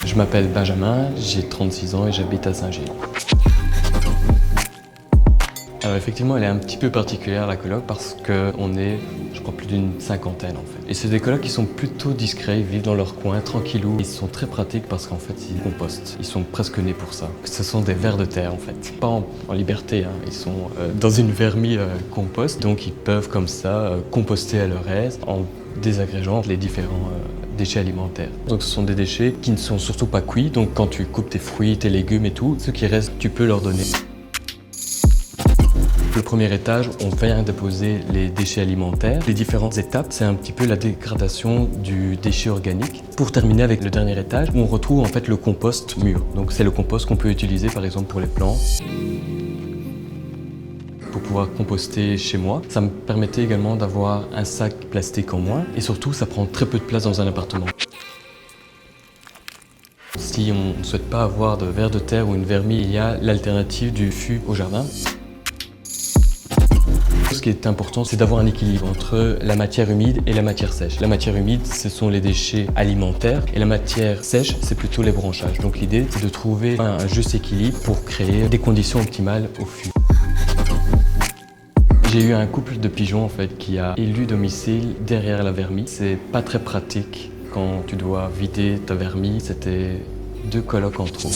Je m'appelle Benjamin, j'ai 36 ans et j'habite à Saint-Gilles. Alors effectivement, elle est un petit peu particulière la coloc parce qu'on est, je crois, plus d'une cinquantaine en fait. Et c'est des colocs qui sont plutôt discrets, ils vivent dans leur coin, tranquillou. Ils sont très pratiques parce qu'en fait, ils compostent. Ils sont presque nés pour ça. Ce sont des vers de terre en fait. Pas en liberté, hein. Ils sont dans une vermie compost. Donc ils peuvent comme ça composter à leur aise en désagrégeant les différents déchets alimentaires. Donc ce sont des déchets qui ne sont surtout pas cuits. Donc quand tu coupes tes fruits, tes légumes et tout, ce qui reste, tu peux leur donner. Le premier étage, on vient déposer les déchets alimentaires. Les différentes étapes, c'est un petit peu la dégradation du déchet organique. Pour terminer avec le dernier étage, où on retrouve en fait le compost mûr. Donc c'est le compost qu'on peut utiliser par exemple pour les plantes. Pour pouvoir composter chez moi, ça me permettait également d'avoir un sac plastique en moins. Et surtout, ça prend très peu de place dans un appartement. Si on ne souhaite pas avoir de vers de terre ou une vermie, il y a l'alternative du fût au jardin. Ce qui est important, c'est d'avoir un équilibre entre la matière humide et la matière sèche. La matière humide, ce sont les déchets alimentaires et la matière sèche, c'est plutôt les branchages. Donc l'idée, c'est de trouver un juste équilibre pour créer des conditions optimales au fût. J'ai eu un couple de pigeons en fait qui a élu domicile derrière la vermie. C'est pas très pratique quand tu dois vider ta vermie. C'était 2 colocs en trop.